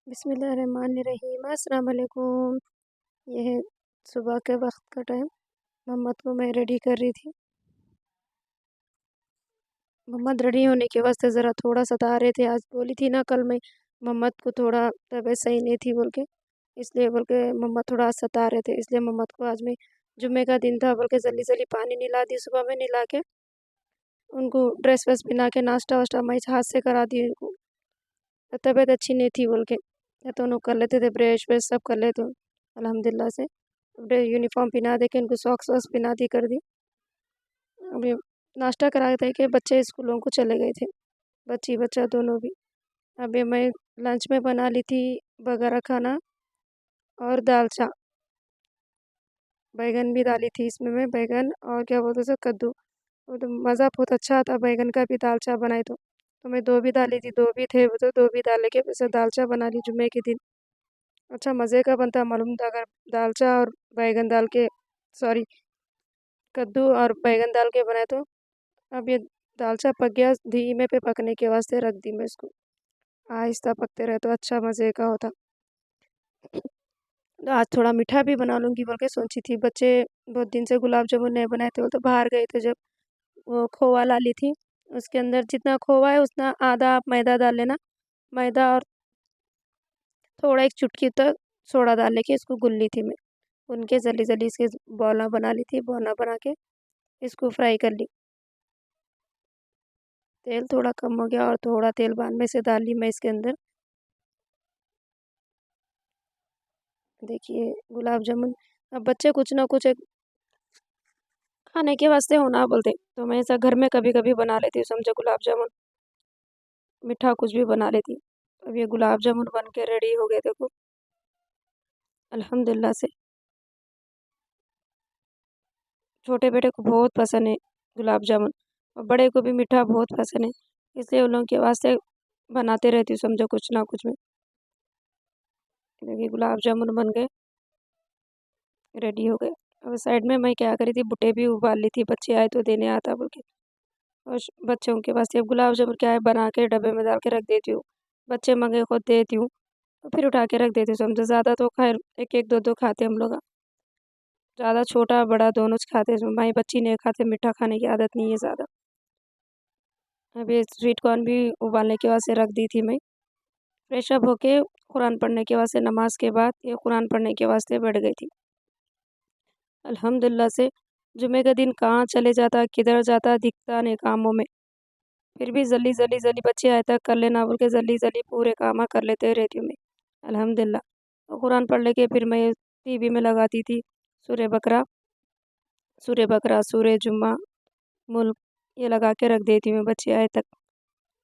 बिस्मिल्लाहिर्रहमानिर्रहीम। अस्सलाम वालेकुम। ये है सुबह के वक्त का टाइम। मोहम्मद को मैं रेडी कर रही थी। मोहम्मद रेडी होने के वास्ते ज़रा थोड़ा सता रहे थे। आज बोली थी ना कल मैं मोहम्मद को थोड़ा तबीयत सही नहीं थी बोल के, इसलिए बोल के मोहम्मद थोड़ा आज सता रहे थे। इसलिए मोहम्मद को आज मैं जुम्मे का दिन था बोल के जल्दी जल्दी पानी निला दी। सुबह में निला के उनको ड्रेस वेस पहना के नाश्ता वाश्ता मैं हाथ से करा दी उनको। तबीयत अच्छी नहीं थी बोल के, या तो उन्होंने कर लेते थे ब्रश व्रश सब कर लेते अल्हम्दुलिल्लाह से। यूनिफॉर्म पहना दे के उनको सॉक्स वॉक्स पहना दी कर दी। अभी नाश्ता करा दे के बच्चे स्कूलों को चले गए थे, बच्ची बच्चा दोनों भी। अभी मैं लंच में बना ली थी बघारा खाना और दाल चा, बैगन भी डाली थी इसमें मैं, बैगन और क्या बोलते हैं कद्दू। वो तो मज़ा बहुत अच्छा आता बैगन का भी दाल चा बनाए तो मैं दो भी डाली थी, दो भी थे वो तो दो भी डाले के वैसे दाल चा बना ली जुम्मे के दिन। अच्छा मज़े का बनता मालूम था। अगर दाल चा और बैगन डाल के सॉरी कद्दू और बैगन डाल के बनाए तो। अब ये दाल चा पक गया, धीमे पे पकने के वास्ते रख दी मैं इसको, आहिस्ता पकते रहे तो अच्छा मज़े का होता। तो आज थोड़ा मीठा भी बना लूँगी बोल के सोची थी। बच्चे बहुत दिन से गुलाब जामुन नहीं बनाए थे, वो तो बाहर गए थे। जब वो खोवा ला ली थी, उसके अंदर जितना खोवा है उतना आधा आप मैदा डाल लेना, मैदा और थोड़ा एक चुटकी तक सोडा डाल के इसको गुल ली थी मैं। उनके जल्दी जल्दी इसके बॉला बना ली थी, बॉला बना के इसको फ्राई कर ली। तेल थोड़ा कम हो गया और थोड़ा तेल बाद में से डाल ली मैं इसके अंदर। देखिए गुलाब जामुन, अब बच्चे कुछ ना कुछ एक खाने के वास्ते होना बोलते, तो मैं ऐसा घर में कभी कभी बना लेती हूँ समझो गुलाब जामुन, मीठा कुछ भी बना लेती। अब ये गुलाब जामुन बन के रेडी हो गए देखो अल्हम्दुलिल्लाह से। छोटे बेटे को बहुत पसंद है गुलाब जामुन और बड़े को भी मीठा बहुत पसंद है, इसलिए उन लोगों के वास्ते बनाते रहती हूँ समझो कुछ ना कुछ में। देखिए गुलाब जामुन बन गए, रेडी हो गए। और साइड में मैं क्या करी थी, बुट्टे भी उबाल ली थी, बच्चे आए तो देने आता बोल के। और बच्चों के वास्ते अब गुलाब जामुन क्या है बना के डब्बे में डाल के रख देती हूँ। बच्चे मंगे खुद देती हूँ तो फिर उठा के रख देती हूँ समझो। ज़्यादा तो खैर एक एक दो दो खाते हम लोग, ज़्यादा छोटा बड़ा दोनों खाते। माई बच्ची नहीं खाते, मीठा खाने की आदत नहीं है ज़्यादा। अभी स्वीट कॉर्न भी उबालने के वास्ते रख दी थी मैं। फ्रेश अप होके कुरान पढ़ने के वास्ते नमाज के बाद ये कुरान पढ़ने के वास्ते बैठ गई थी। अल्हम्दुलिल्लाह से जुमे का दिन कहाँ चले जाता किधर जाता दिखता नहीं कामों में, फिर भी जल्दी जल्दी जल्दी बच्चे आए तक कर लेना बोल के जल्दी जल्दी पूरे काम कर लेते रहती हूँ मैं अल्हम्दुलिल्लाह। और कुरान पढ़ लेके फिर मैं टीवी में लगाती थी सूर्य बकरा, सूर्य बकरा, सूर्य जुम्मा, मुल्क, ये लगा के रख देती हूँ मैं बच्चे आए तक।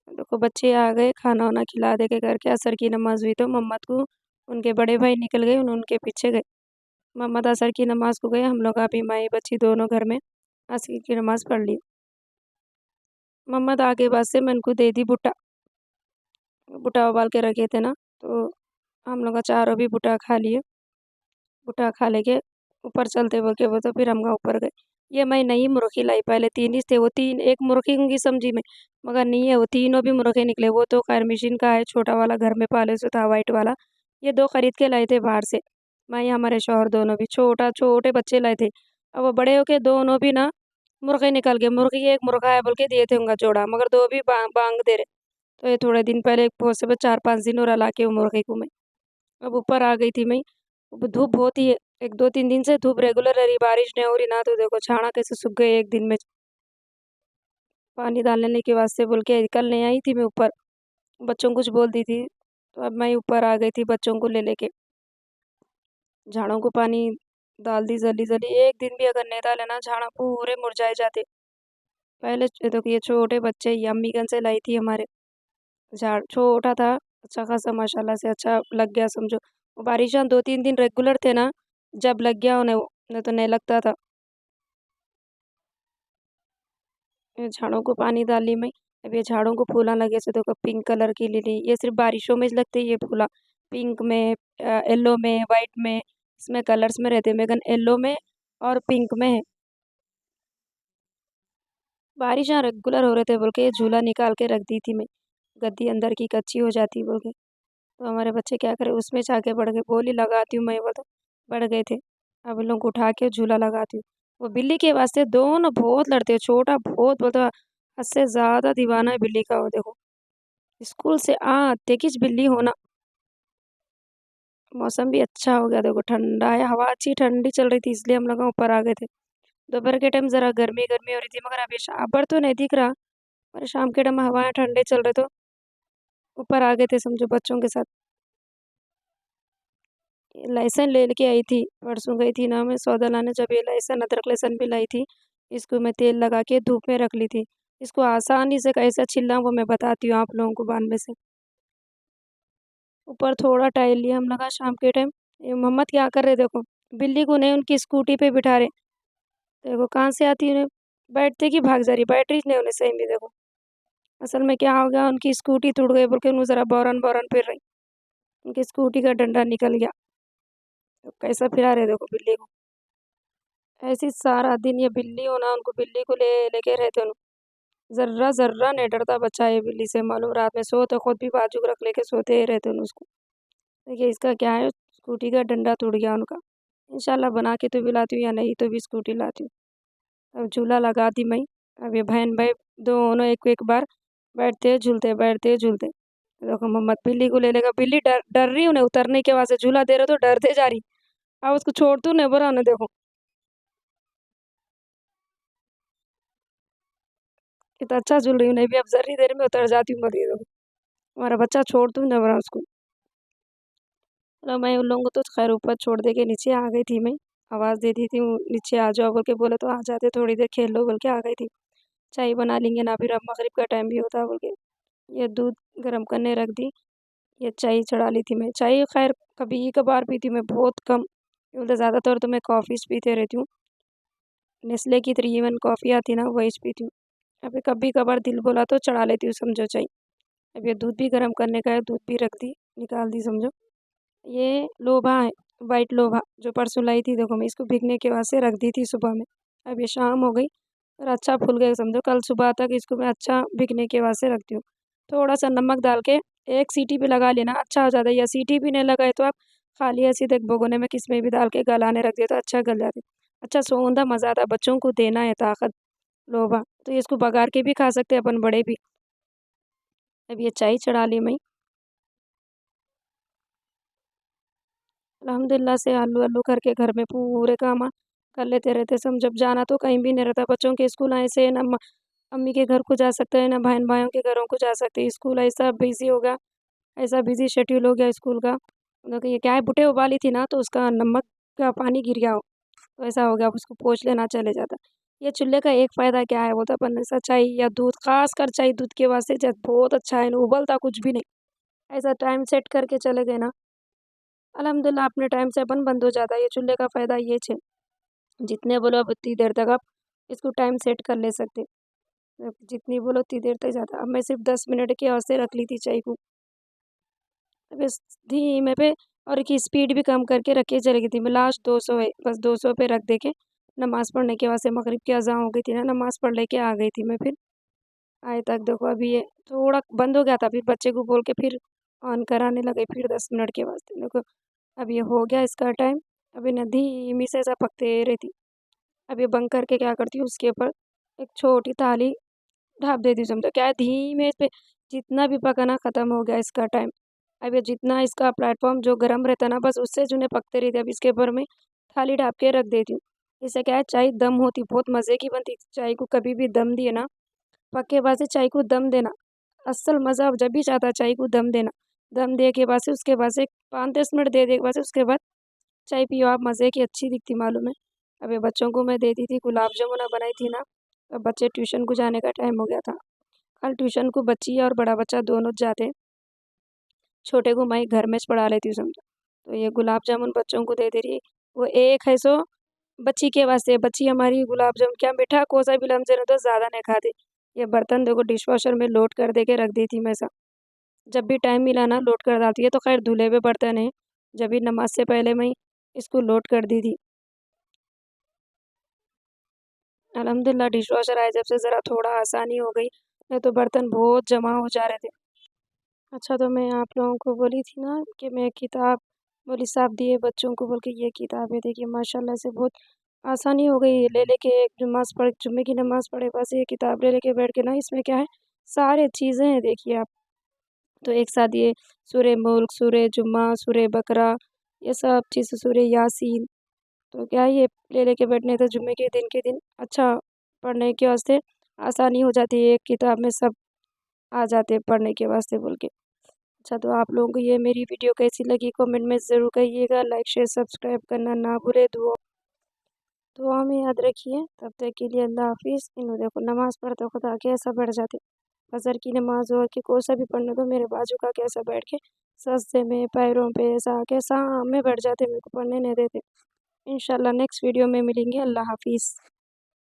देखो बच्चे आ गए, खाना वाना खिला दे के करके असर की नमाज हुई तो मोहम्मद को उनके बड़े भाई निकल गए, उनके पीछे गए। मोहम्मद असर की नमाज को गए, हम लोग अभी माई बच्ची दोनों घर में असर की नमाज पढ़ ली। मोहम्मद आगे बाद से मैं उनको दे दी भुट्टा, भुट्टा उबाल के रखे थे ना, तो हम लोग चारों भी भुट्टा खा लिए। भुट्टा खा लेके ऊपर चलते बोल के वो तो फिर हम ऊपर गए। ये मैं नई मुर्गी लाई, पहले तीन ही थे, वो तीन एक मुर्गी होंगी समझी मैं, मगर नहीं है, वो तीनों भी मुर्गे निकले। वो तो खैर मशीन का है, छोटा वाला घर में पाले से था वाइट वाला। ये दो खरीद के लाए थे बाहर से, मैं हमारे शौहर दोनों भी। छोटा छोटे बच्चे लाए थे, अब वो बड़े होके दोनों भी ना मुर्गे निकल गए। मुर्गी एक मुर्गा है बोल के दिए थे उनका जोड़ा, मगर दो भी बांग दे रहे। तो ये थोड़े दिन पहले बहुत से 4-5 दिन और ला के वो मुर्गे को मैं अब ऊपर आ गई थी मैं। अब धूप बहुत ही है, एक 2-3 दिन से धूप रेगुलर रही, बारिश नहीं हो रही ना, तो देखो छाना कैसे सूख गए एक दिन में। पानी डालने के वास्ते बोल के कल नहीं आई थी मैं ऊपर, बच्चों को कुछ बोल दी थी, तो अब मैं ऊपर आ गई थी बच्चों को ले लेके। झाड़ों को पानी डाल दी जल्दी जल्दी, एक दिन भी अगर नहीं डाले ना झाड़ा पूरे मुरझाए जाते। पहले देखो ये छोटे बच्चे ये अम्मीगंज से लाई थी हमारे, झाड़ छोटा था, अच्छा खासा माशाल्लाह से अच्छा लग गया समझो। वो बारिशां 2-3 दिन रेगुलर थे ना, जब लग गया उन्हें, नहीं तो नहीं लगता था। ये झाड़ों को पानी डाल ली मैं। अब ये झाड़ों को फूला लगे से देखो पिंक कलर की लिली, ये सिर्फ बारिशों में लगते ये फूला। पिंक में, येलो में, वाइट में, इसमें कलर्स में रहते। मेगन येलो में और पिंक में है। बारिश यहाँ रेगुलर हो रहे थे बोल के ये झूला निकाल के रख दी थी मैं, गद्दी अंदर की कच्ची हो जाती बोल के। तो हमारे बच्चे क्या करें उसमें जाके पड़ गए। बोली लगाती हूँ मैं वो तो पड़ गए थे। अब इन लोगों को उठा के झूला लगाती हूँ। वो बिल्ली के वास्ते दोनों बहुत लड़ते हैं, छोटा बहुत बोलता हद से ज़्यादा दीवाना है बिल्ली का वो देखो। स्कूल से आते की बिल्ली होना। मौसम भी अच्छा हो गया देखो, ठंडा है, हवा अच्छी ठंडी चल रही थी इसलिए हम लोग ऊपर आ गए थे। दोपहर के टाइम ज़रा गर्मी-गर्मी हो रही थी मगर अभी पर तो नहीं दिख रहा, पर शाम के टाइम हवाएँ ठंडे चल रहे तो ऊपर आ गए थे समझो बच्चों के साथ। लहसुन ले के आई थी, परसों गई थी ना मैं सौदा लाने जब ये लहसुन अदरक लहसुन भी लाई थी, इसको मैं तेल लगा के धूप में रख ली थी। इसको आसानी से कैसे छीलना वो मैं बताती हूँ आप लोगों को बाद में से। ऊपर थोड़ा टहल लिया हम लगा शाम के टाइम। ये मोहम्मद क्या कर रहे देखो, बिल्ली को नहीं उनकी स्कूटी पे बिठा रहे। देखो कहाँ से आती है उन्हें बैठते की भाग जा रही, बैटरी नहीं उन्हें सही में देखो। असल में क्या हो गया उनकी स्कूटी टूट गई बोल के उन्हें ज़रा बौरन-बौरन फिर रही। उनकी स्कूटी का डंडा निकल गया। तो कैसा फिरा रहे देखो बिल्ली को। ऐसे ही सारा दिन ये बिल्ली हो ना उनको बिल्ली को ले लेके रहते उन ज़र्रा-ज़र्रा नहीं डरता बच्चा ये बिल्ली से मालूम रात में सो तो खुद भी बाजू रख लेके सोते ही रहते हैं उसको। देखिए इसका क्या है स्कूटी का डंडा टूट गया उनका। इंशाल्लाह बना के तो भी लाती हूँ या नहीं तो भी स्कूटी लाती हूँ। अब झूला लगा दी मैं। अब ये बहन-भाई दोनों एक-एक बार बैठते झूलते। देखो मोहम्मद बिल्ली को ले लेगा, बिल्ली डर डर रही उन्हें उतरने के वहाँ से झूला दे रहे तो डरते जा रही। अब उसको छोड़ती हूँ नहीं बोला ना देखो। कितना अच्छा झूल रही हूँ, नहीं भी अब ज़र्री देर में उतर जाती हूँ मत ये देखो। हमारा बच्चा छोड़ती हूँ नहीं बोला उसको। तो मैं उन लोगों को तो खैर ऊपर छोड़ दे के नीचे आ गई थी मैं। आवाज़ दे दी थी नीचे आ जाओ बोल के बोले तो आ जाते थोड़ी देर खेल लो बोल के आ गई थी। चाय बना लेंगे ना फिर अब मगरिब का टाइम भी होता बोल के। ये दूध गरम करने रख दी, ये चाय चढ़ा ली थी मैं। चाय खैर कभी-कभार पीती हूँ मैं बहुत कम। बोलते ज़्यादातर तो मैं कॉफ़ीज़ पीते रहती हूँ। नेस्ले की 3 इन 1 कॉफ़ी आती है ना वही पीती हूँ। अभी कभी-कभार दिल बोला तो चढ़ा लेती हूँ समझो चाय। अब ये दूध भी गरम करने का है, दूध भी रख दी, निकाल दी समझो। ये लोभा है, व्हाइट लोभा जो परसों लाई थी देखो मैं इसको भीगने के वास्ते रख दी थी सुबह में। अब ये शाम हो गई और अच्छा फूल गया समझो, कल सुबह तक इसको मैं अच्छा भीगने के वास्ते रखती हूँ। थोड़ा-सा नमक डाल के 1 सीटी पे लगा लेना अच्छा हो जाता है या सीटी भी नहीं लगाए तो आप खाली ऐसे ही एक भगोने में किसमें भी डाल के गलाने रख दिए तो अच्छा गल जाती है। अच्छा सौंधा मज़ा आता है, बच्चों को देना है ताकत, लोभा, तो इसको बघार के भी खा सकते हैं अपन बड़े भी। अब ये चाय चढ़ा ली मैं। अल्हम्दुलिल्लाह से आलू-वालू करके घर में पूरे काम कर लेते रहते सब जब जाना तो कहीं भी नहीं रहता बच्चों के स्कूल ऐसे ना अम्मी के घर को जा सकते हैं ना बहन-भाइयों के घरों को जा सकते हैं। स्कूल ऐसा बिज़ी हो गया, ऐसा बिज़ी शेड्यूल हो गया स्कूल का। मतलब ये क्या है बुटें उबाली थी ना तो उसका नमक का पानी गिर गया हो, तो ऐसा हो गया अब उसको पोंछ लेना चले जाता। ये चूल्हे का एक फ़ायदा क्या है बोलते अपन ऐसा चाय या दूध ख़ासकर चाय दूध के वास्ते बहुत अच्छा है, उबलता कुछ भी नहीं। ऐसा टाइम सेट करके चले गए ना अल्हम्दुलिल्लाह अपने टाइम से अपन बंद हो जाता है। ये चूल्हे का फ़ायदा ये छे, जितने बोलो अब उतनी देर तक आप इसको टाइम सेट कर ले सकते। जितनी बोलो उतनी देर तक जाता। अब मैं सिर्फ़ 10 मिनट के वास्ते रख ली थी चाय को। बस धीमे पे और की स्पीड भी कम करके रख के चली गई थी मैं लास्ट 200 है, बस 200 पे रख दे के नमाज़ पढ़ने के वास्ते मगरिब की अज़ान हो गई थी ना नमाज़ पढ़ लेके आ गई थी मैं फिर। आए तक देखो अभी ये थोड़ा बंद हो गया था फिर बच्चे को बोल के फिर ऑन कराने लगे फिर 10 मिनट के वास्ते देखो अब ये हो गया इसका टाइम। अभी ना धीमी से ऐसा पकते रहती। अब ये बंद करके क्या करती हूँ उसके ऊपर एक छोटी थाली ढाप देती हूँ समझो क्या है धीमे पे जितना भी पकाना ख़त्म हो गया इसका टाइम। अब ये जितना इसका प्लेटफ़ॉर्म जो गरम रहता है ना बस उससे जो है पकते रहते अब इसके ऊपर मैं थाली ढाप के रख देती हूँ। इससे क्या है चाय दम होती बहुत मज़े की बनती। चाय को कभी भी दम दिए ना पक्के बाद से चाय को दम देना, असल मज़ा अब जब भी चाहता है चाय को दम देना। दम दे के बाद से उसके बाद से 5-10 मिनट दे के बाद से उसके बाद चाय पियो आप मज़े की अच्छी दिखती मालूम है। अब ये बच्चों को मैं देती थी गुलाब जामुन बनाई थी ना, अब बच्चे ट्यूशन को जाने का टाइम हो गया था। कल ट्यूशन को बच्ची और बड़ा बच्चा दोनों जाते हैं। छोटे को मैं घर में पढ़ा लेती हूँ समझो। तो ये गुलाब जामुन बच्चों को दे दे रही, वो एक है सो बच्ची के वास्ते, बच्ची हमारी गुलाब जामुन क्या मीठा कोसा भी लम्स देना तो ज़्यादा नहीं खाती। ये बर्तन देखो डिशवॉशर में लोड कर दे के रख दी थी मैं सब। जब भी टाइम मिला ना लोड कर डालती है तो खैर धुले हुए बर्तन है, जब भी नमाज़ से पहले मैं इसको लोड कर दी थी। अल्हम्दुलिल्लाह डिशवॉशर आया जब से ज़रा थोड़ा आसानी हो गई, नहीं तो बर्तन बहुत जमा हो जा रहे थे। اچھا تو میں آپ لوگوں کو بولی تھی نا کہ میں کتاب مولوی صاحب دیے بچوں کو بول کے یہ کتاب ہے دیکھیے ماشاء اللہ سے بہت آسانی ہو گئی لے لے کے ایک نماز پڑھ جمعے کی نماز پڑھے بس یہ کتاب لے لے کے بیٹھ کے نا اس میں کیا ہے سارے چیزیں ہیں دیکھیے آپ تو ایک ساتھ یہ سورہ ملک سورہ جمعہ سورہ بقرہ یہ سب چیز سورہ یاسین تو کیا ہے یہ لے لے کے بیٹھنے تو جمعے کے دن اچھا پڑھنے کے واسطے آسانی ہو جاتی ہے ایک کتاب میں سب آ جاتے پڑھنے کے واسطے بول کے اچھا تو آپ لوگوں کو یہ میری ویڈیو کیسی لگی کمنٹ میں ضرور کہیے گا لائک شیئر سبسکرائب کرنا نہ بھولے دعا میں یاد رکھیے تب تک کے لیے اللہ حافظ انہوں دیکھو نماز پڑھتے خدا کیسا بیٹھ جاتے فجر کی نماز ہو کہ کوئی سا بھی پڑھنے دو میرے بازو کا کیسا بیٹھ کے سجدے میں پیروں پہ ایسا کیسا میں بیٹھ جاتے میرے کو پڑھنے نہیں دیتے انشاءاللہ نیکسٹ ویڈیو میں ملیں گے اللہ حافظ